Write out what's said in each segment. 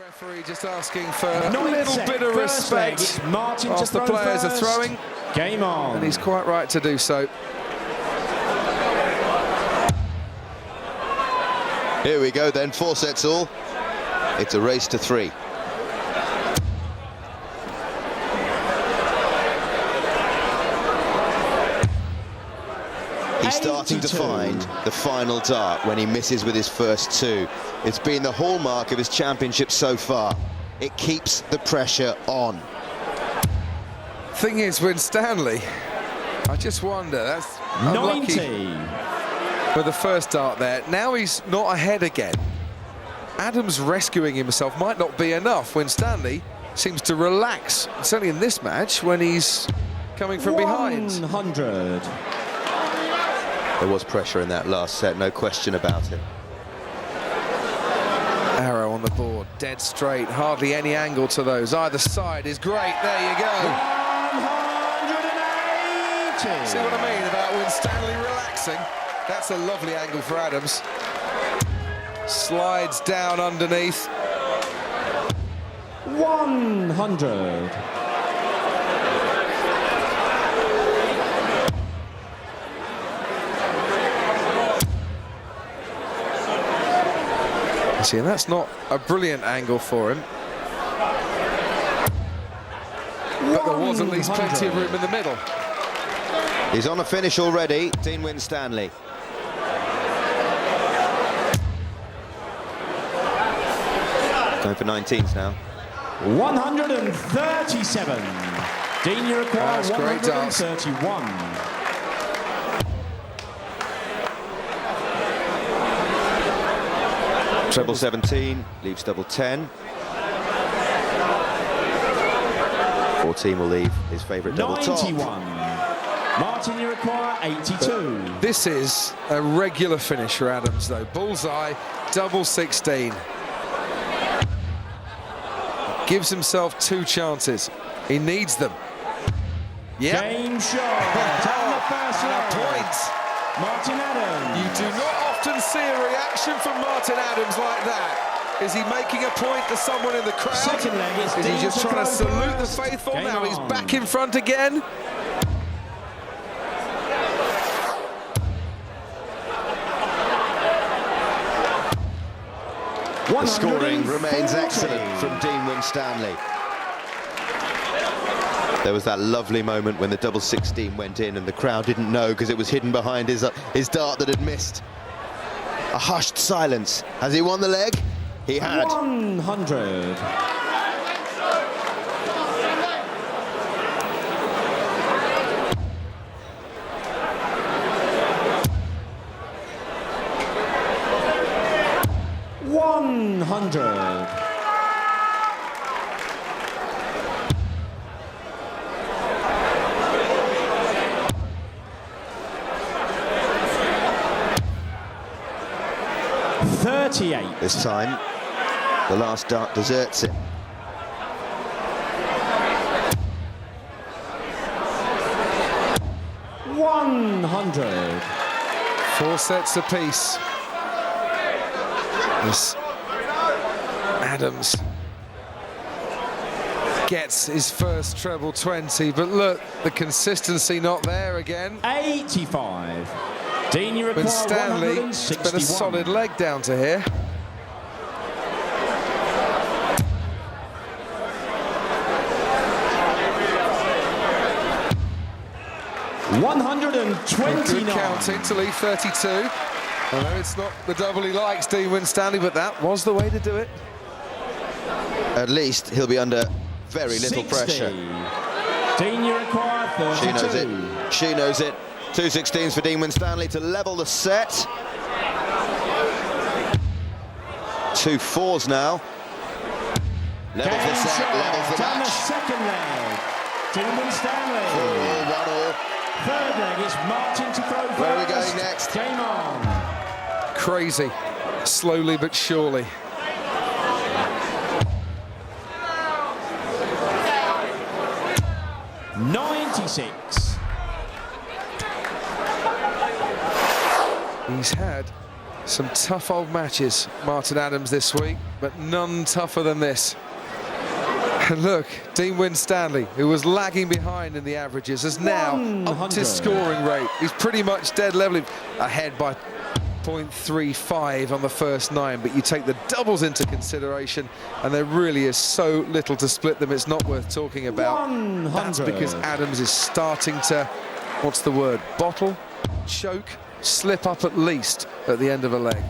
Referee just asking for a little bit of respect whilst the players are throwing. Game on. And he's quite right to do so. Here we go then, 4 sets all. It's a race to 3. He's starting to find the final dart when he misses with his first 2. It's been the hallmark of his championship so far. It keeps the pressure on. Thing is, Winstanley, I just wonder, that's unlucky 90 with the first dart there. Now he's not ahead again. Adams rescuing himself might not be enough. Winstanley seems to relax, certainly in this match, when he's coming from behind. 100. There was pressure in that last set, no question about it. Arrow on the board, dead straight, hardly any angle to those. Either side is great, there you go. 180. See what I mean about Winstanley relaxing? That's a lovely angle for Adams. Slides down underneath. 100. See, and that's not a brilliant angle for him. But there was at least plenty of room in the middle. He's on a finish already, Dean Winstanley. Going for 19s now. 137. Dean, you require 131. Treble 17, leaves double 10. 14 will leave his favourite double 91. top. Martin, you require 82. This is a regular finish for Adams, though. Bullseye, double 16. Gives himself 2 chances. He needs them. Yep. Game shot. Down the first and a leg. point. Martin Adams. You do not often see a reaction from Martin Adams like that. Is he making a point to someone in the crowd? Second leg is he just trying to salute the faithful? Game now on. he's back in front again. The scoring remains excellent from Dean Winstanley. There was that lovely moment when the double 16 went in and the crowd didn't know because it was hidden behind his dart that had missed. A hushed silence. Has he won the leg? He had. 100. $100. $38. This time, the last dart deserts him. $100. 4 sets apiece. As Adams gets his first treble 20, but look, the consistency not there again. 85. Dean, you require Winstanley, it's been a solid leg down to here. Good counting to leave 32. I know it's not the double he likes, Dean Winstanley, but that was the way to do it. At least he'll be under very little 60. pressure. Dean, you require 32. She knows it. She knows it. 2 16s for Dean Winstanley to level the set. 2 4s now. Levels the set, levels the down match. the second leg. Dean Winstanley. 4-1 all. Third leg is Martin to throw first. Where are we going next? Game on. Crazy, slowly but surely. $96. He's had Some tough old matches, Martin Adams, this week, but none tougher than this. And look, Dean Winstanley, who was lagging behind in the averages, has now upped his scoring rate. He's pretty much dead level, ahead by 0.35 on the first 9, but you take the doubles into consideration, and there really is so little to split them, it's not worth talking about. 100. That's because Adams is starting to, what's the word, bottle, choke, slip up at least at the end of a leg.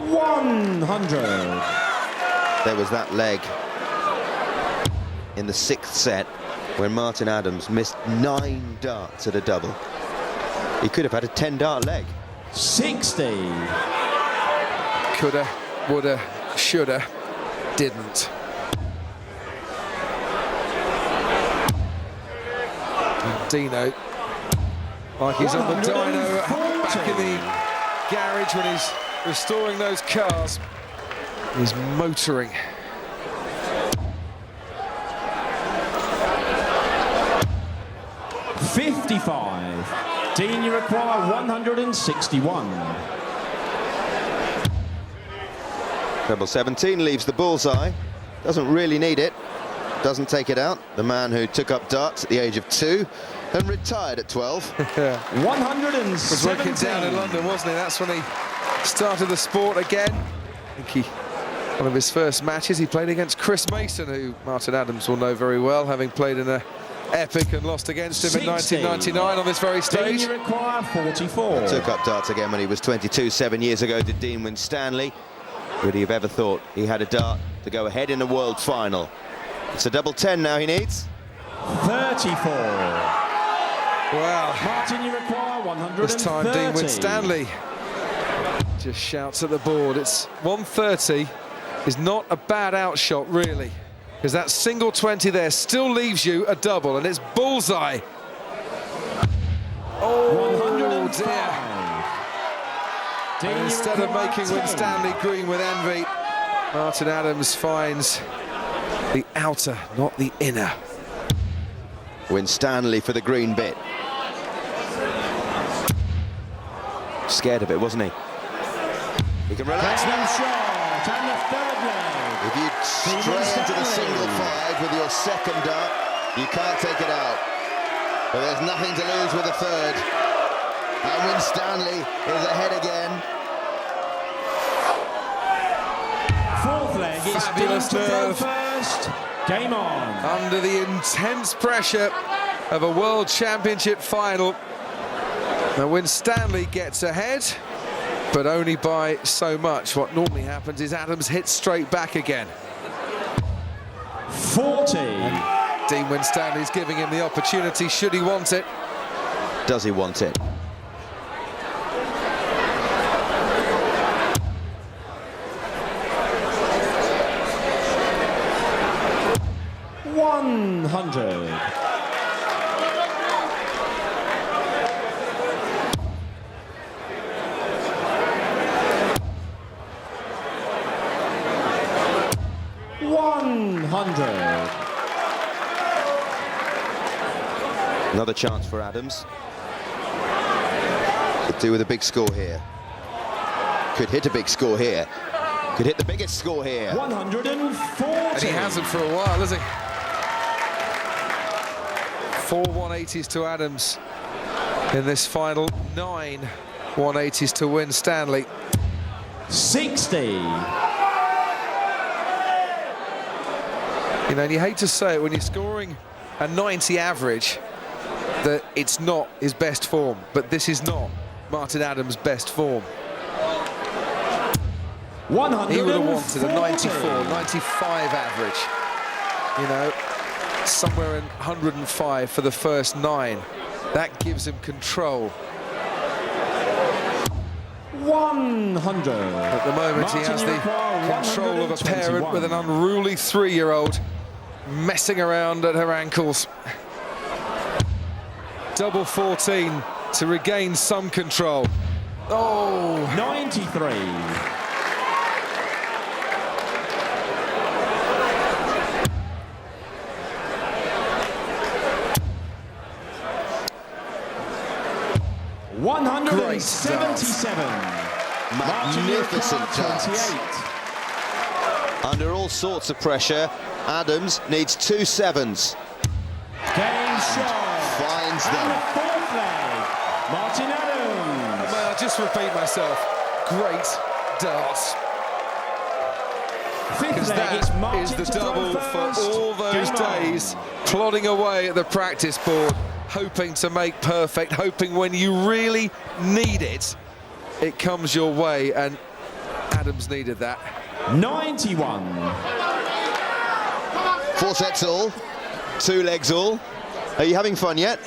100. There was that leg in the 6th set when Martin Adams missed 9 darts at a double. He could have had a 10-dart leg. 60. Coulda, woulda, shoulda, didn't. And Dino, like he's on the dyno back in the garage when he's restoring those cars. He's motoring. $55. Dean, you require 161. Treble 17 leaves the bullseye. Doesn't really need it. Doesn't take it out. The man who took up darts at the age of 2 and retired at 12. 117. Was working down in London, wasn't he? That's when he started the sport again. I think one of his first matches, he played against Chris Mason, who Martin Adams will know very well, having played in a epic and lost against him 60. in 1999 on this very stage. Dean, you require 44. Took up darts again when he was 22, 7 years ago, did Dean Winstanley. Would he have ever thought he had a dart to go ahead in a world final? It's a double 10 now he needs. 34. Wow. Martin, you require 130. This time Dean Winstanley just shouts at the board. It's 130 is not a bad outshot, really, because that single 20 there still leaves you a double, and it's bullseye. Oh, 105. dear. Dean, And instead of making Winstanley green with envy, Martin Adams finds the outer, not the inner. Winstanley for the green bit. Scared of it, wasn't he? He can relax Platinum now. shot and the third leg. If you stray into the single 5 with your second dart, you can't take it out. But there's nothing to lose with a third. And Winstanley is ahead again. Fourth leg is Fabulous Dean to throw nerve. first. Game on. Under the intense pressure of a World Championship final, now Winstanley gets ahead, but only by so much. What normally happens is Adams hits straight back again. 40. Dean Winstanley's giving him the opportunity, should he want it. Does he want it? $100. Another chance for Adams. Could do with a big score here. Could hit a big score here. Could hit the biggest score here. 140. And he hasn't for a while, has he? 4 180s to Adams in this final, 9 180s to Winstanley. 60. You know, and you hate to say it when you're scoring a 90 average that it's not his best form, but this is not Martin Adams' best form. 140. He would have wanted a 94, 95 average. You know, somewhere in 105 for the first 9. That gives him control. 100. At the moment, he has the control of a parent with an unruly 3-year-old messing around at her ankles. Double 14 to regain some control. Oh! 93. 177. Magnificent darts. 28. Under all sorts of pressure, Adams needs 2 sevens. Game shot. Finds And them. the fourth leg. Martin Adams. Well, I'll just repeat myself. Great darts. Fifth Because leg, it's that Martin is the to throw double for first. all those Game on. days, plodding away at the practice board, hoping to make perfect, hoping when you really need it, it comes your way, and Adams needed that. 91. 4 sets all, 2 legs all. Are you having fun yet?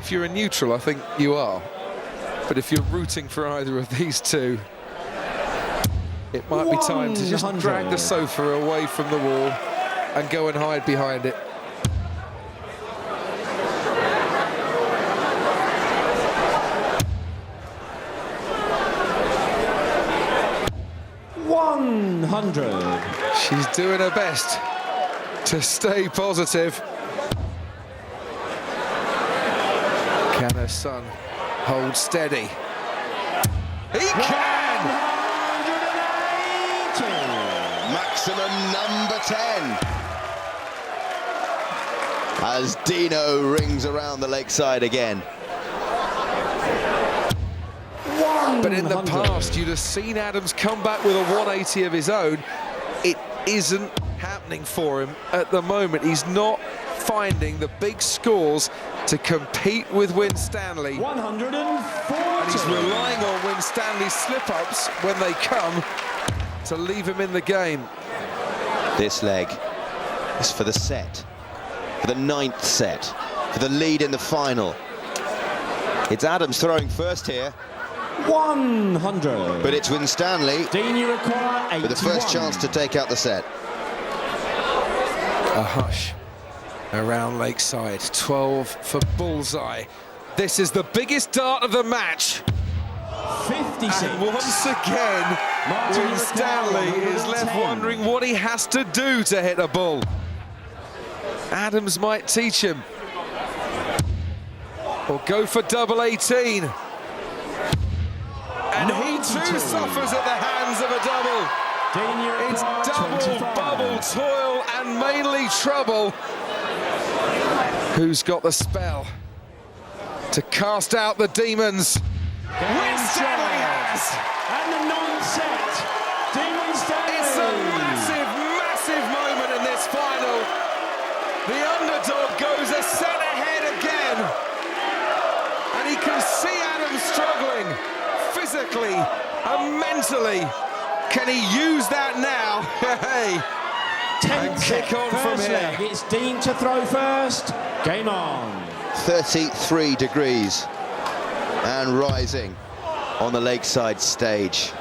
If you're a neutral, I think you are. But if you're rooting for either of these two, it might be time to just 100. drag the sofa away from the wall and go and hide behind it. She's doing her best to stay positive. Can her son hold steady? He can! 180. Maximum number 10. As Dino rings around the Lakeside again. But in the past, you'd have seen Adams come back with a 180 of his own. It isn't happening for him at the moment. He's not finding the big scores to compete with Winstanley. 140. And he's relying on Winstanley's slip-ups when they come to leave him in the game. This leg is for the set, for the 9th set, for the lead in the final. It's Adams throwing first here. 100. But it's Winstanley Dean, you require 81. with the first chance to take out the set. A hush around Lakeside. 12 for bullseye. This is the biggest dart of the match. 56. And once again, Martin Winstanley is left 110. wondering what he has to do to hit a bull. Adams might teach him. Or go for double 18. And he too 92. suffers at the hands of a double. Dean, you It's require double 25. bubble toil and mainly trouble. Who's got the spell to cast out the demons? Winstanley has! And the 9th set. Dean Winstanley. It's a massive, massive moment in this final. The underdog goes a set ahead again. And he can see Adams struggling physically and mentally. Can he use that now? Hey, and kick on from First here. leg, it's Dean to throw first. Game on. 33 degrees and rising on the Lakeside stage.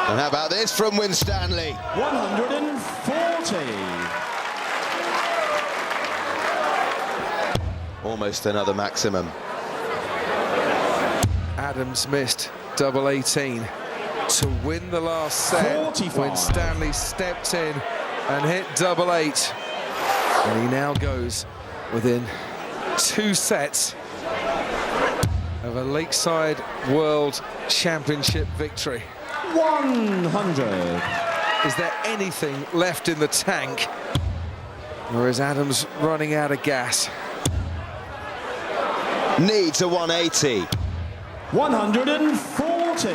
And how about this from Winstanley? 140. Almost another maximum. Adams missed double 18 to win the last set. 45. Winstanley stepped in and hit double 8. And he now goes within 2 sets of a Lakeside World Championship victory. 100. Is there anything left in the tank? Or is Adams running out of gas? Needs a 180. 140.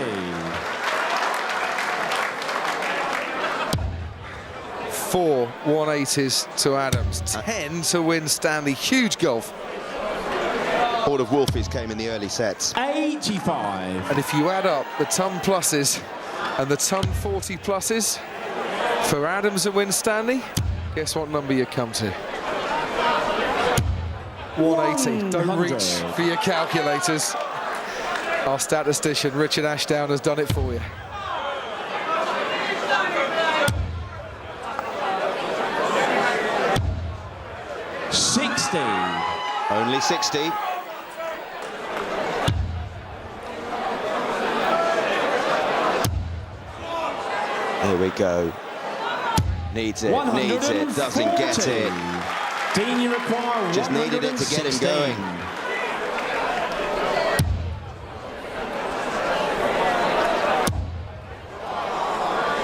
4 180s to Adams, 10 to Winstanley. Huge gulf. All of Wolfie's came in the early sets. 85. And if you add up the ton pluses and the ton 40 pluses for Adams and Winstanley, guess what number you come to? 180. Don't 100. reach for your calculators. Our statistician, Richard Ashdown, has done it for you. Only 60. There we go. Needs it, doesn't get it. Dean, you require Just needed it to get him going.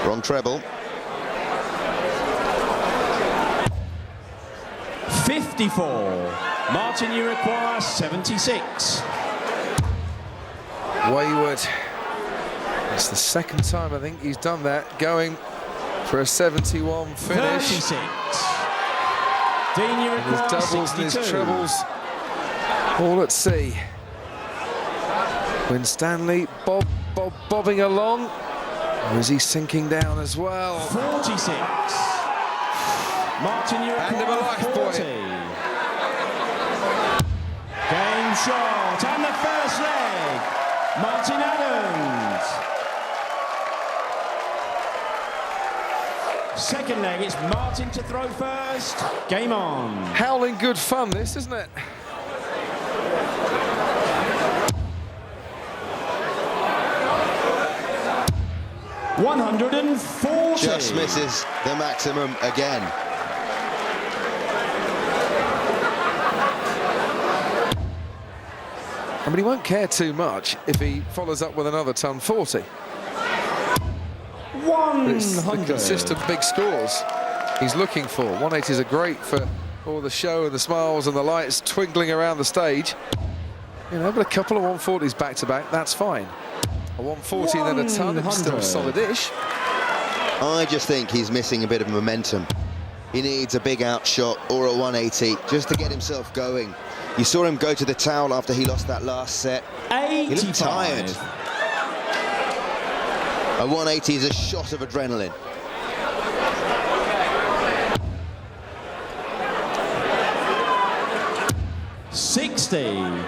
Wrong treble. 54. Martin, you require 76. Wayward. It's the second time I think he's done that, going for a 71 finish. 36. Dean, you His require doubles 62. and his trebles, all at sea. Winstanley bobbing along, or is he sinking down as well? 46. Martin, you Hand him a require life, 40. boy. Game shot, and the first leg. Martin Adams. Second leg, it's Martin to throw first. Game on. Howling good fun, this, isn't it? $140. Just misses the maximum again. I mean, he won't care too much if he follows up with another ton 40. But it's the 100. consistent big scores he's looking for. 180s are great for all the show and the smiles and the lights twinkling around the stage. You know, but a couple of 140s back to back, that's fine. A 140 and then a ton, it's still 100. solid-ish. I just think he's missing a bit of momentum. He needs a big outshot or a 180 just to get himself going. You saw him go to the towel after he lost that last set. 85. He looked tired. A 180 is a shot of adrenaline. $60.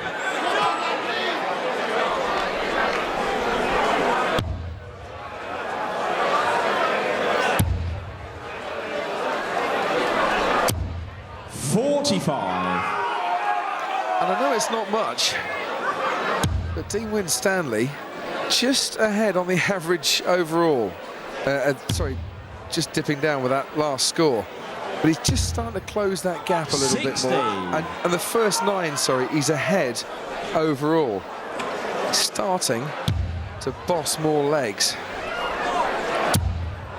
$45. And I know it's not much, but Dean Winstanley just ahead on the average overall. Sorry, just dipping down with that last score. But he's just starting to close that gap a little 60. bit more. And the first 9, sorry, he's ahead overall. Starting to boss more legs.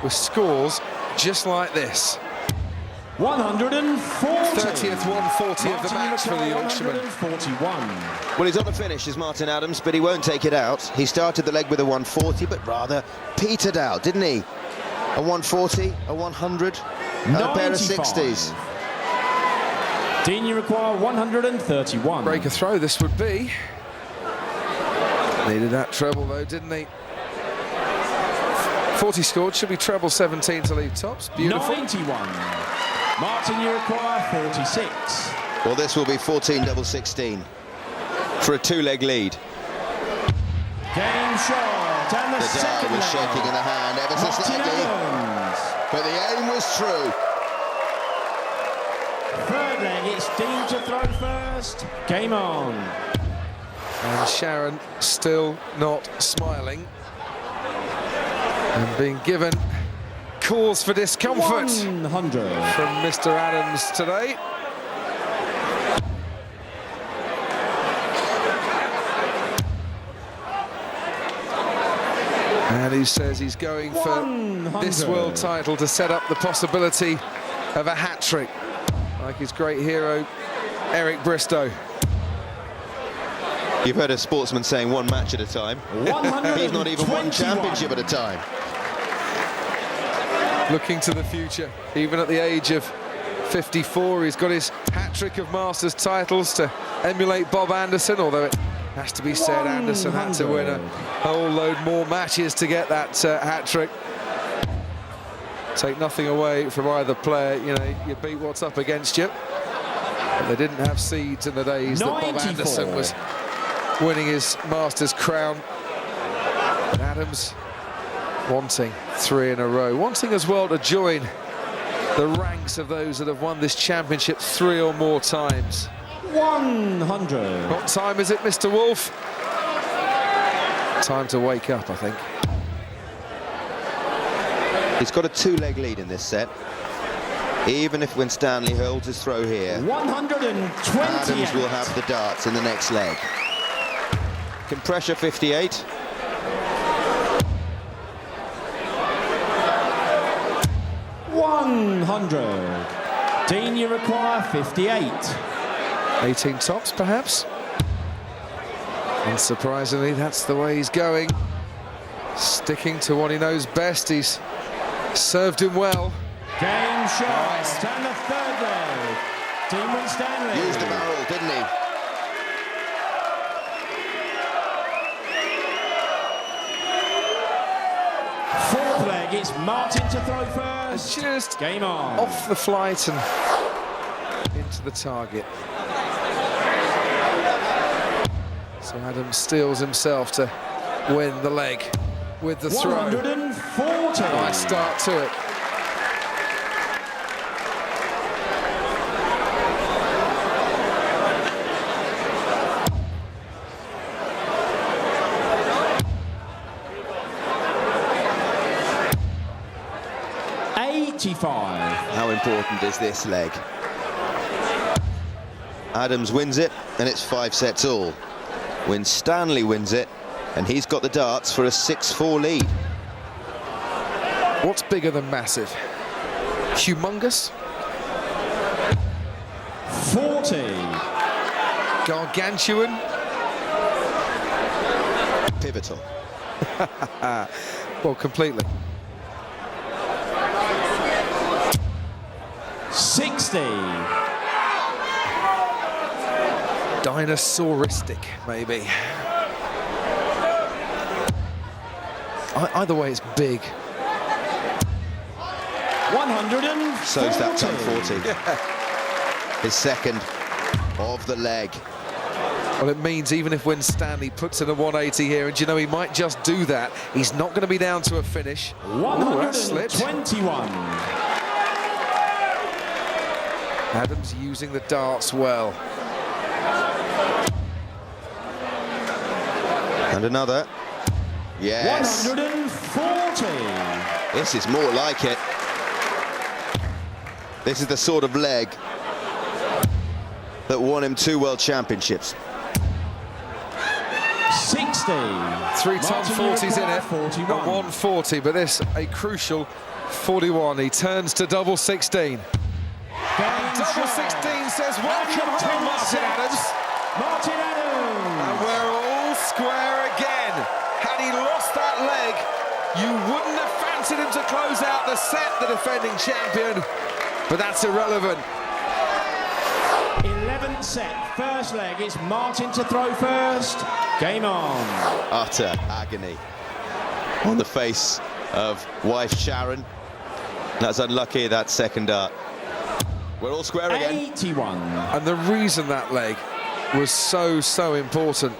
With scores just like this. 140. 30th 140 of the match for the Yorkshireman. 141. Well, he's on the finish, is Martin Adams, but he won't take it out. He started the leg with a 140, but rather petered out, didn't he? A 140, a 100, and a pair of 60s. Dean, you require 131. Break a throw this would be. Needed that treble though, didn't he? 40 scored, should be treble 17 to leave tops. Beautiful. 91. Martin, you require 46. Well, this will be 14 double 16 for a 2-leg lead. Game shot, and the The second dial was leg. shaking in the hand ever so Martin slightly, Adams. but the aim was true. Third leg, it's Dean to throw first. Game on. And Sharon still not smiling. And being given cause for discomfort 100. from Mr. Adams today. And he says he's going for 100. this world title to set up the possibility of a hat-trick, like his great hero, Eric Bristow. You've heard a sportsman saying one match at a time. He's not even one 121. championship at a time. Looking to the future, even at the age of 54, he's got his hat-trick of Masters titles to emulate Bob Anderson, although it has to be said Anderson had to win a whole load more matches to get that hat-trick. Take nothing away from either player, you know, you beat what's up against you. But they didn't have seeds in the days that Bob 94. Anderson was winning his Masters crown. And Adams wanting 3 in a row, wanting as well to join the ranks of those that have won this championship 3 or more times. 100. What time is it, Mr. Wolf? Time to wake up, I think. He's got a 2-leg lead in this set. Even if Winstanley holds his throw here, 120. Adams will have the darts in the next leg. Can pressure 58. 100. Dean, you require 58. 18 tops, perhaps. Unsurprisingly, that's the way he's going. Sticking to what he knows best. He's served him well. Game shot. And the third leg. Dean Winstanley. Used the barrel, didn't he? Fourth leg, it's Martin to throw first. Just game on. Off the flight and into the target. So Adams steels himself to win the leg with the throw. 140. Nice start to it. How important is this leg? Adams wins it, and it's 5 sets all. Winstanley wins it, and he's got the darts for a 6-4 lead. What's bigger than massive? Humongous? 40. Gargantuan? Pivotal. Well, completely. 60. Dinosauristic, maybe. Either way, it's big. 140. So's that 1040. Yeah. His second of the leg. Well, it means even if Winstanley puts in a 180 here, and you know he might just do that, he's not going to be down to a finish. 121. Adams using the darts well. And another. Yes. 140. This is more like it. This is the sort of leg that won him 2 World Championships. 60. 3-ton 40s in it. 41. Not 140, but this a crucial 41. He turns to double 16. Double 16 says, welcome home, Martin Adams. Martin Adams. And we're all square again. Had he lost that leg, you wouldn't have fancied him to close out the set, the defending champion. But that's irrelevant. 11th set, first leg. It's Martin to throw first. Game on. Utter agony on the face of wife Sharon. That's unlucky, that second dart. We're all square again. 81. And the reason that leg was so important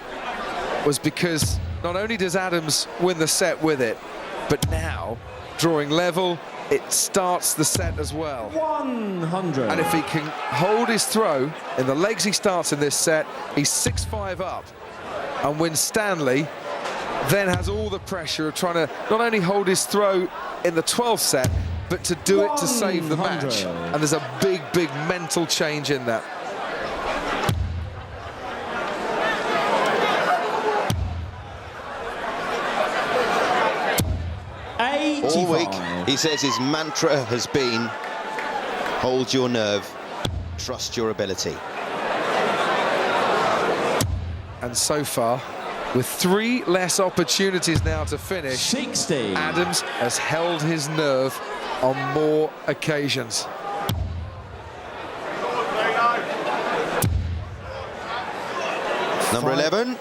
was because not only does Adams win the set with it, but now, drawing level, it starts the set as well. 100. And if he can hold his throw in the legs he starts in this set, he's 6-5 up. And Winstanley then has all the pressure of trying to not only hold his throw in the 12th set, but to do it to save the match. And there's a big mental change in that. All week, he says his mantra has been, hold your nerve, trust your ability. And so far, with 3 less opportunities now to finish, 60. Adams has held his nerve on more occasions. Number 11.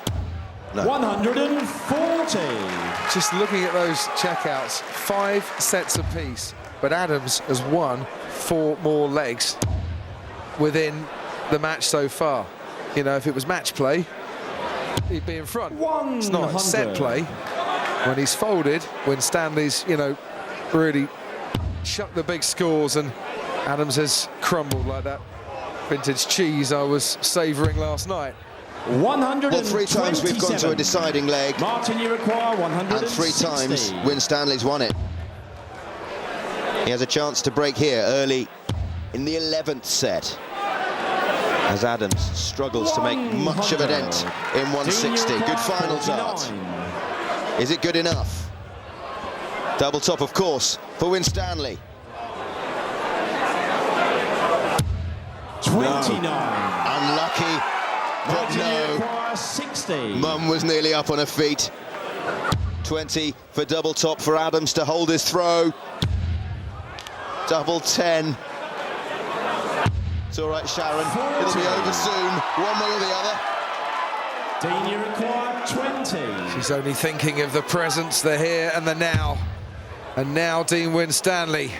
No. 140. Just looking at those checkouts, 5 sets apiece, but Adams has won 4 more legs within the match so far. You know, if it was match play, he'd be in front. 100. It's not set play. When he's folded, when Winstanley's, you know, really chucked the big scores, and Adams has crumbled like that vintage cheese I was savouring last night. 127. Well, 3 times we've gone to a deciding leg. Martin, you require 160. And 3 times Winstanley's won it. He has a chance to break here early in the 11th set, as Adams struggles to make much of a dent in 160. Good final dart. Is it good enough? Double top, of course, for Winstanley. 29. Unlucky, but no. 60. Mum was nearly up on her feet. 20 for double top for Adams to hold his throw. Double 10. It's all right, Sharon. It'll be over soon, one way or the other. Dean, you require 20. She's only thinking of the presence, the here and the now. And now Dean Winstanley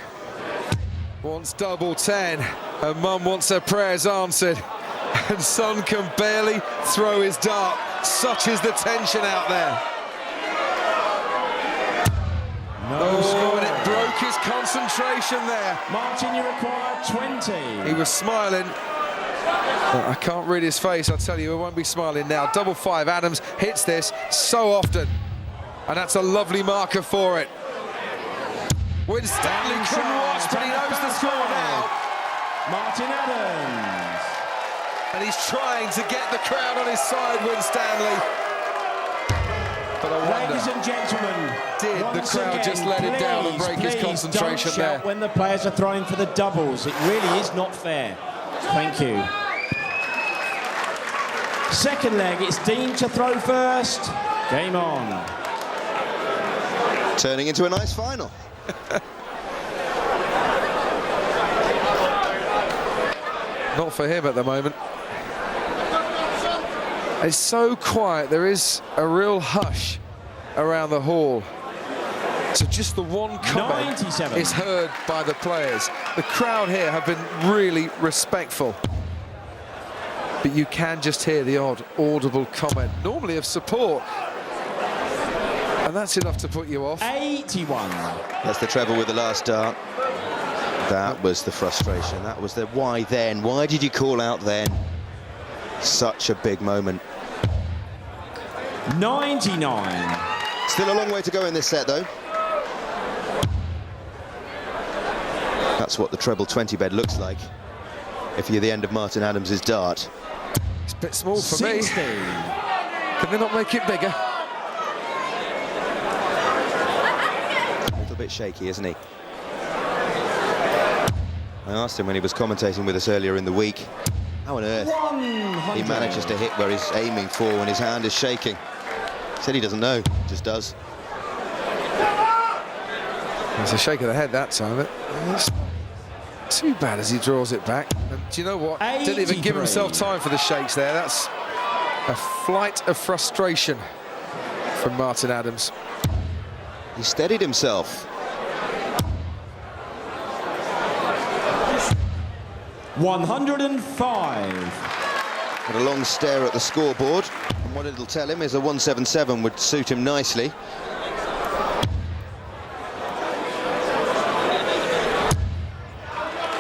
wants double 10, and Mum wants her prayers answered. And son can barely throw his dart. Such is the tension out there. And it broke his concentration there. Martin, you require 20. He was smiling. I can't read his face, I'll tell you, he won't be smiling now. Double 5, Adams hits this so often. And that's a lovely marker for it. Winstanley couldn't watch, but he knows the score now. Martin Adams. And he's trying to get the crowd on his side, Winstanley. But I wonder, ladies and gentlemen, did the crowd just let him down and break his concentration don't there? shout when the players are throwing for the doubles. It really is not fair. Thank you. Second leg, it's Dean to throw first. Game on. Turning into a nice final. Not for him at the moment. It's so quiet, there is a real hush around the hall. So just the one comment 97. is heard by the players. The crowd here have been really respectful. But you can just hear the odd audible comment, normally of support. And that's enough to put you off. 81. That's the treble with the last dart. That was the frustration. That was the why then. Why did you call out then? Such a big moment. 99. Still a long way to go in this set, though. That's what the treble 20 bed looks like if you're the end of Martin Adams' dart. It's a bit small for 60. me. Can they not make it bigger? A little bit shaky, isn't he? I asked him when he was commentating with us earlier in the week, how on earth 100. he manages to hit where he's aiming for when his hand is shaking. He said he doesn't know, just does. It's a shake of the head that time. It's too bad as he draws it back. And do you know what? Didn't even give himself time for the shakes there. That's a flight of frustration from Martin Adams. He steadied himself. 105. Had a long stare at the scoreboard, and what it'll tell him is a 177 would suit him nicely.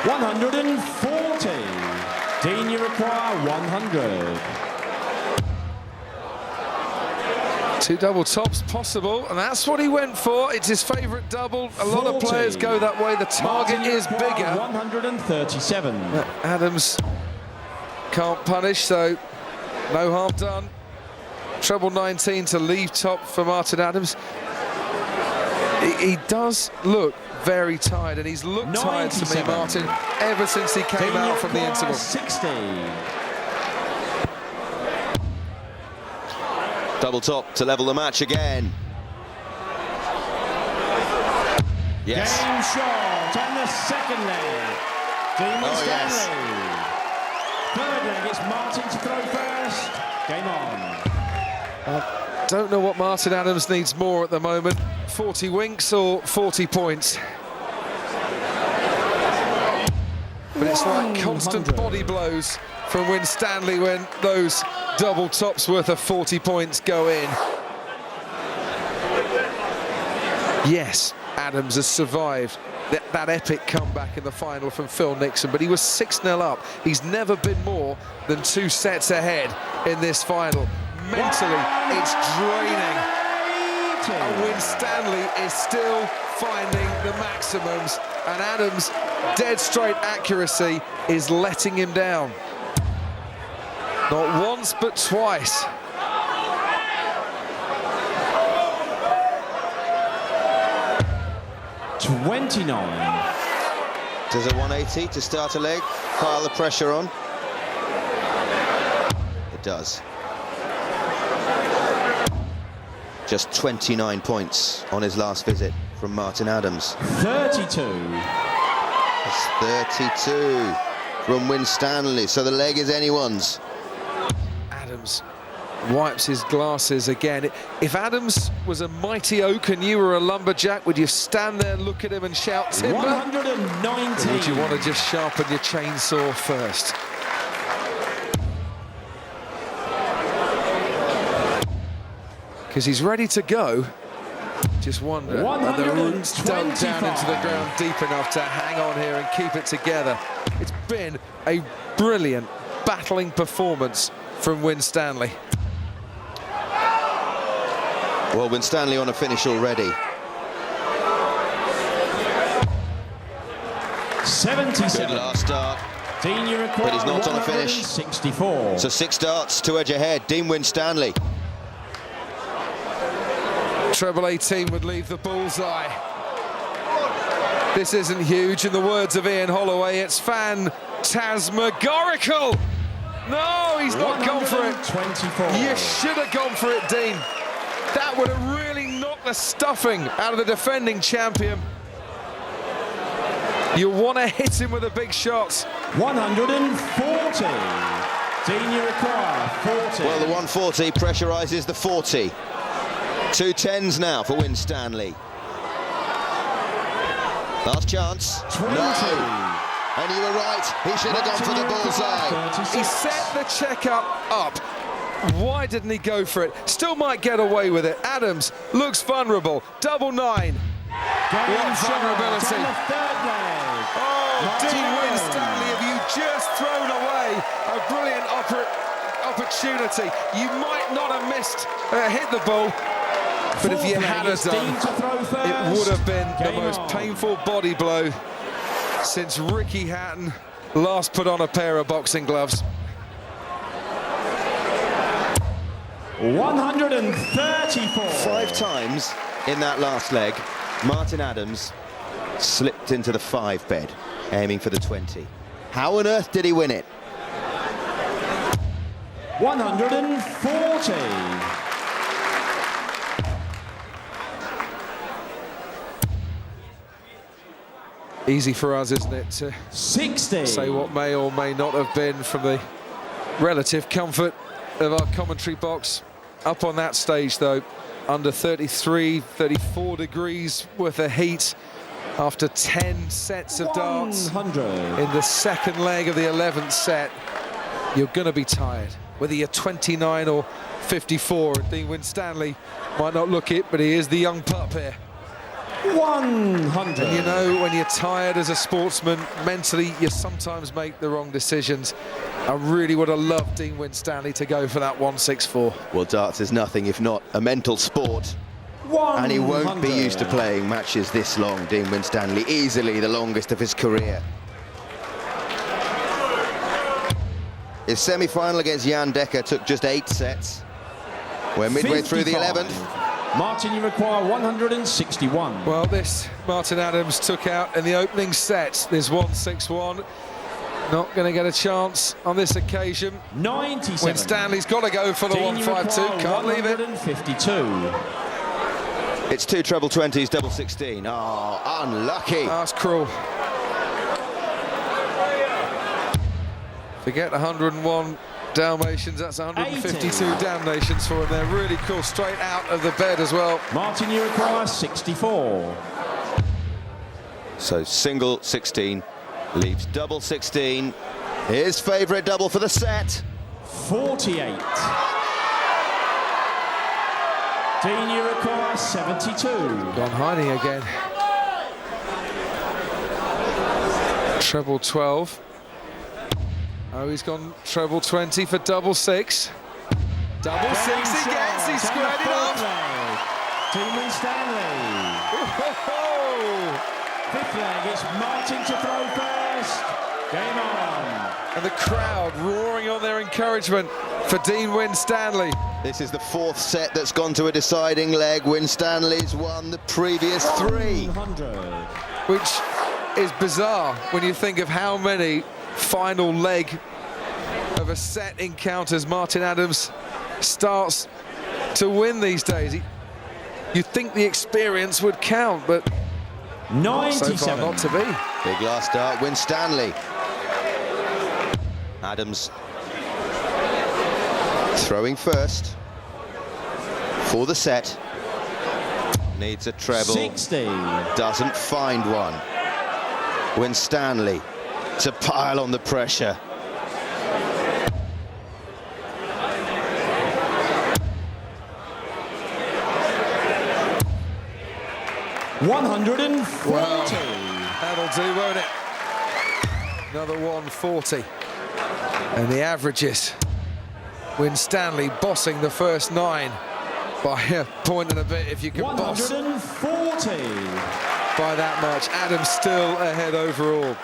$140. Dean, you require 100. Two double tops possible, and that's what he went for. It's his favourite double. A lot of players go that way. The target is bigger. 137. Adams can't punish, so no harm done. Treble 19 to leave top for Martin Adams. He does look very tired, and he's looked tired to me, Martin, ever since he came out from the interval. 60. Double top to level the match again. Yes. Game shot on the second leg. Dean Winstanley. Third leg, it's Martin to throw first. Game on. Don't know what Martin Adams needs more at the moment. 40 winks or 40 points. But it's like constant body blows from Winstanley when those double tops worth of 40 points go in. Yes, Adams has survived that epic comeback in the final from Phil Nixon, but he was 6-0 up. He's never been more than 2 sets ahead in this final. Mentally, it's draining. And Winstanley is still finding the maximums, and Adams dead straight accuracy is letting him down. Not once, but twice. $29. Does a 180 to start a leg pile the pressure on? It does. Just 29 points on his last visit from Martin Adams. 32. It's 32 from Winstanley, so the leg is anyone's. Adams wipes his glasses again. If Adams was a mighty oak and you were a lumberjack, would you stand there, look at him and shout timber? 119. Or would you want to just sharpen your chainsaw first? Because he's ready to go. Just wonder, are the roots dug down into the ground deep enough to hang on here and keep it together? It's been a brilliant battling performance from Winstanley. Well, Winstanley on a finish already. 77. Good last start. Dean, you require But he's not on a finish. 64. So 6 starts, 2 edge ahead. Dean Winstanley. Treble 18 would leave the bullseye. This isn't huge. In the words of Ian Holloway, it's phantasmagorical. No, he's not gone for it. 24. You should have gone for it, Dean. That would have really knocked the stuffing out of the defending champion. You want to hit him with the big shots. 140. Dean, you require 40. Well, the 140 pressurizes the 40. 2 10s now for Winstanley. Last chance. 20. No. And you were right. He should have gone for the bullseye. He set the checkup up. Why didn't he go for it? Still might get away with it. Adams looks vulnerable. Double 9. What vulnerability. Oh, Dean Winstanley, have you just thrown away a brilliant opportunity? You might not have hit the ball, but if you had done, it would have been the most painful body blow since Ricky Hatton last put on a pair of boxing gloves. 134. 5 times in that last leg, Martin Adams slipped into the 5 bed, aiming for the 20. How on earth did he win it? 140. Easy for us, isn't it, to 60. say what may or may not have been from the relative comfort of our commentary box. Up on that stage, though, under 33, 34 degrees worth of heat after 10 sets of darts 100. in the second leg of the 11th set. You're going to be tired, whether you're 29 or 54. And Dean Winstanley might not look it, but he is the young pup here. 100. And you know, when you're tired as a sportsman, mentally, you sometimes make the wrong decisions. I really would have loved Dean Winstanley to go for that 164. Well, darts is nothing if not a mental sport. 100. And he won't be used to playing matches this long, Dean Winstanley, easily the longest of his career. His semi-final against Jan Dekker took just 8 sets. We're midway through the 11th. Martin, you require 161. Well, this Martin Adams took out in the opening set. This 161. Not going to get a chance on this occasion. 97. Winstanley's got to go for the 152. Can't leave it. 152. It's 2 treble 20s, double 16. Oh, unlucky. That's cruel. Forget 101 Dalmatians, that's 152 80. damnations for him. They're really cool, straight out of the bed as well. Martin, you require 64. So single 16 leaves double 16. His favourite double for the set. 48. Dean, you require 72. Gone hiding again. Treble 12. Oh, he's gone treble 20 for double 6. Double 6 he gets, he squared it up. Dean Winstanley. Fifth leg, it's Martin to throw first. Game on. And the crowd roaring on their encouragement for Dean Winstanley. This is the fourth set that's gone to a deciding leg. Winstanley's won the previous 3. 100. Which is bizarre when you think of how many final leg of a set encounters Martin Adams starts to win these days. You'd think the experience would count, but 97. so far not to be. Big last start, Winstanley. Adams throwing first for the set. Needs a treble. 60. Doesn't find one. Winstanley to pile on the pressure. Well, that'll do, won't it? Another 140. And the averages. Winstanley bossing the first 9 by a point and a bit, if you can boss 140. by that much. Adams still ahead overall.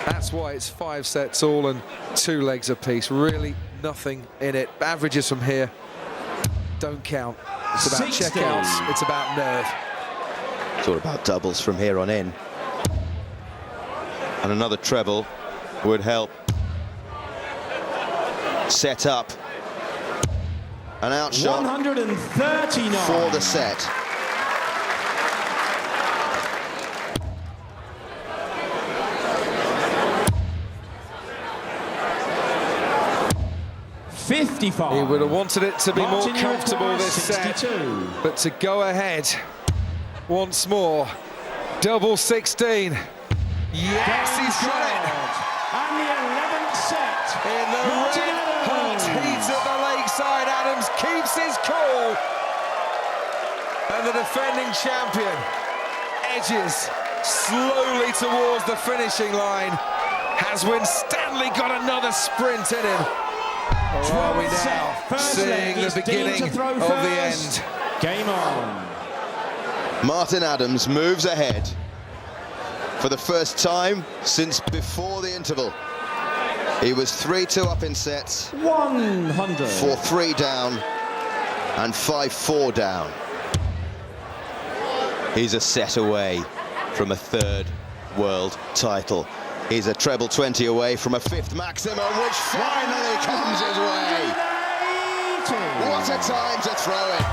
That's why it's 5 sets all and 2 legs apiece. Really nothing in it. Averages from here don't count. It's about 60. checkouts. It's about nerve. It's all about doubles from here on in. And another treble would help set up an outshot 139 for the set. $55. He would have wanted it to be Martin, more comfortable this 62. set, but to go ahead once more. Double 16. Yes, he's got it. And the 11th set. In the Martin red hot Adams. heat at the Lakeside, Adams keeps his cool. And the defending champion edges slowly towards the finishing line. Has Winstanley got another sprint in him? Or are we now seeing the beginning of the end? Game on. Martin Adams moves ahead for the first time since before the interval. He was 3-2 up in sets, 100. 4-3 down and 5-4 down. He's a set away from a 3rd world title. He's a treble 20 away from a 5th maximum, which finally comes his way. What a time to throw it.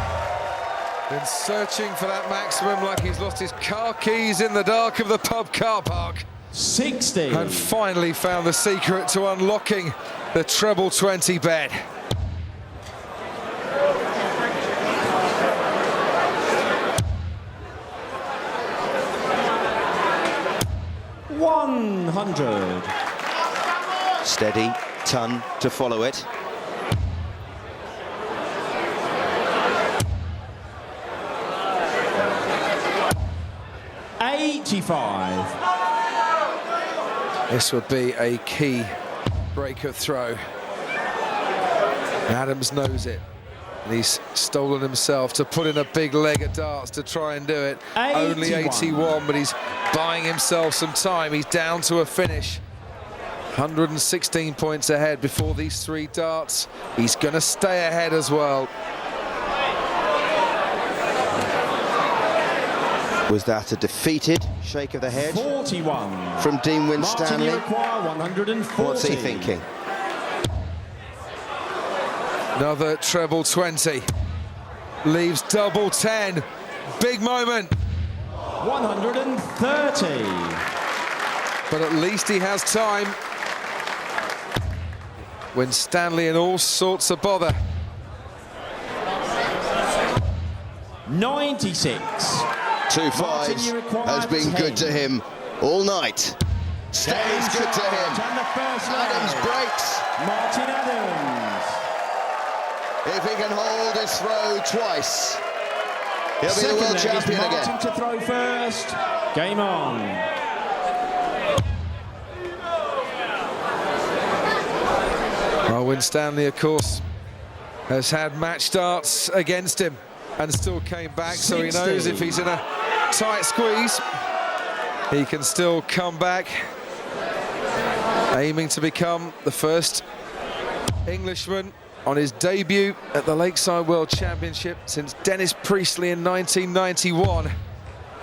Been searching for that maximum like he's lost his car keys in the dark of the pub car park. 60. And finally found the secret to unlocking the treble 20 bed. $100. Steady, ton to follow it. $85. This would be a key breaker throw. Adams knows it. And he's stolen himself to put in a big leg at darts to try and do it. 81. Only 81, but he's buying himself some time. He's down to a finish. 116 points ahead before these 3 darts. He's going to stay ahead as well. Was that a defeated shake of the head 41. from Dean Martin, Winstanley? you require 140. What's he thinking? Another treble 20. Leaves double 10. Big moment. 130. But at least he has time. Winstanley in all sorts of bother. 96. 2 Martin, you 5s require has been 10. good to him all night. Stays good to him. And the first Adams leg. breaks. Martin Adams. If he can hold his throw twice, he'll be the Second world leg is champion Martin again. to throw first. Game on. Well, Winstanley, of course, has had match darts against him and still came back, so he knows 60. if he's in a tight squeeze, He can still come back, aiming to become the first Englishman on his debut at the Lakeside World Championship since Dennis Priestley in 1991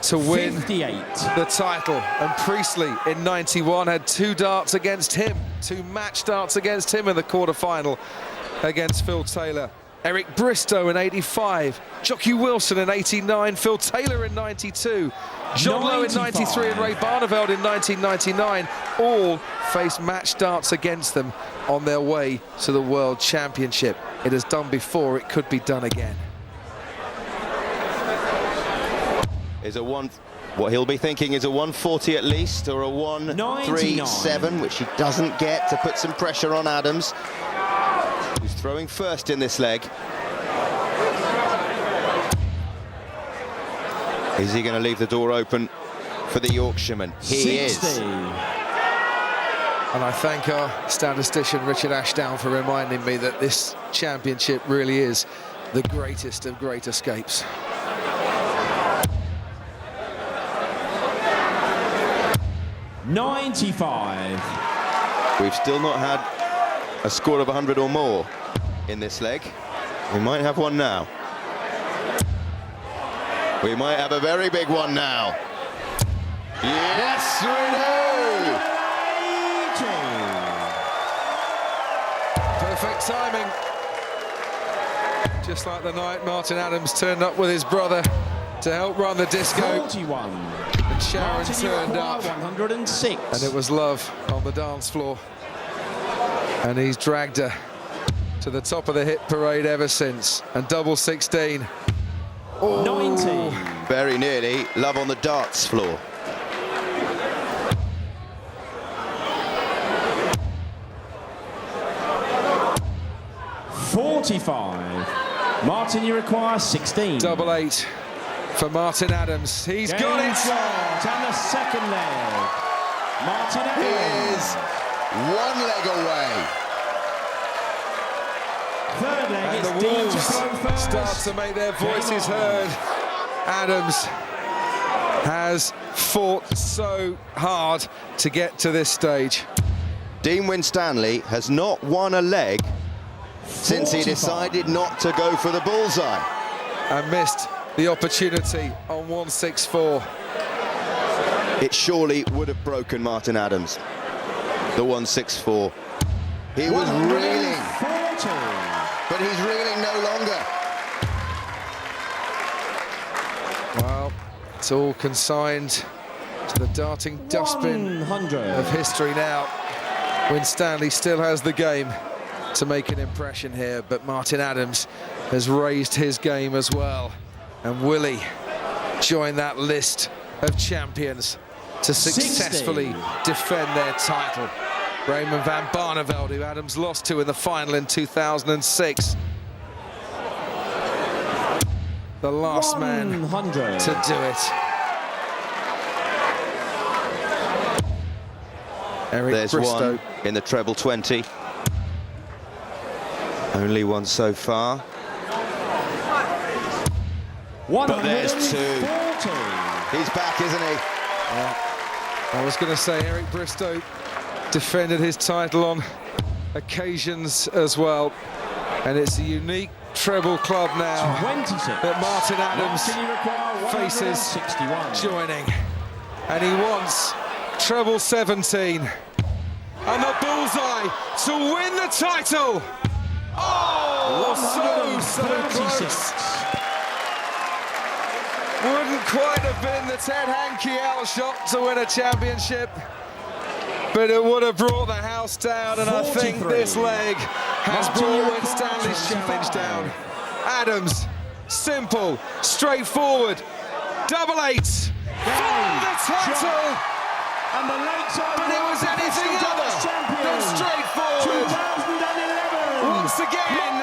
to win 58. the title. And Priestley in 91 had 2 darts against him, 2 match darts against him in the quarter-final against Phil Taylor. Eric Bristow in 85, Jockey Wilson in 89, Phil Taylor in 92, John Lowe in 93 and Ray Barneveld in 1999 all faced match darts against them on their way to the World Championship. It has done before, it could be done again. Is a what he'll be thinking is a 140 at least, or a 137, which he doesn't get, to put some pressure on Adams, who's throwing first in this leg. Is he going to leave the door open for the Yorkshireman? He 60. is. And I thank our statistician Richard Ashdown for reminding me that this championship really is the greatest of great escapes. $95. We've still not had a score of 100 or more in this leg. We might have one now. We might have a very big one now. Yes, we do! Perfect timing. Just like the night Martin Adams turned up with his brother to help run the disco. 41. And Sharon turned up. 106. And it was love on the dance floor. And he's dragged her to the top of the hit parade ever since. And double 16. Oh. 90. Very nearly love on the darts floor. $45. Martin, you require 16. Double 8 for Martin Adams. He's Game got it. shot and the second leg. Martin He Adams. is 1 leg away. Third leg, And it's the Dean to Wolves throw first. start to make their voices heard. Adams has fought so hard to get to this stage. Dean Winstanley has not won a leg since he 45. decided not to go for the bullseye. And missed the opportunity on 164. It surely would have broken Martin Adams, the 164. He was reeling, 140. but he's reeling no longer. Well, it's all consigned to the darting dustbin 100. of history now. Winstanley still has the game to make an impression here, but Martin Adams has raised his game as well. And will he join that list of champions to successfully 60. defend their title? Raymond van Barneveld, who Adams lost to in the final in 2006. The last man 100. to do it. Eric There's Bristow. one in the treble 20. Only one so far. But there's 2. 140. He's back, isn't he? I was going to say Eric Bristow defended his title on occasions as well, and it's a unique treble club now 26. that Martin Adams Martin, you require faces 161. joining, and he wants treble 17 and the bullseye to win the title. Oh, so close. Wouldn't quite have been the Ted Hankey outshot to win a championship, but it would have brought the house down, and I think 43. this leg has Martin, brought you Winstanley's require challenge 25. down. Adams, simple, straightforward, double 8 for the title, And the Lakeside but it was anything other than straightforward. 2011. Once again,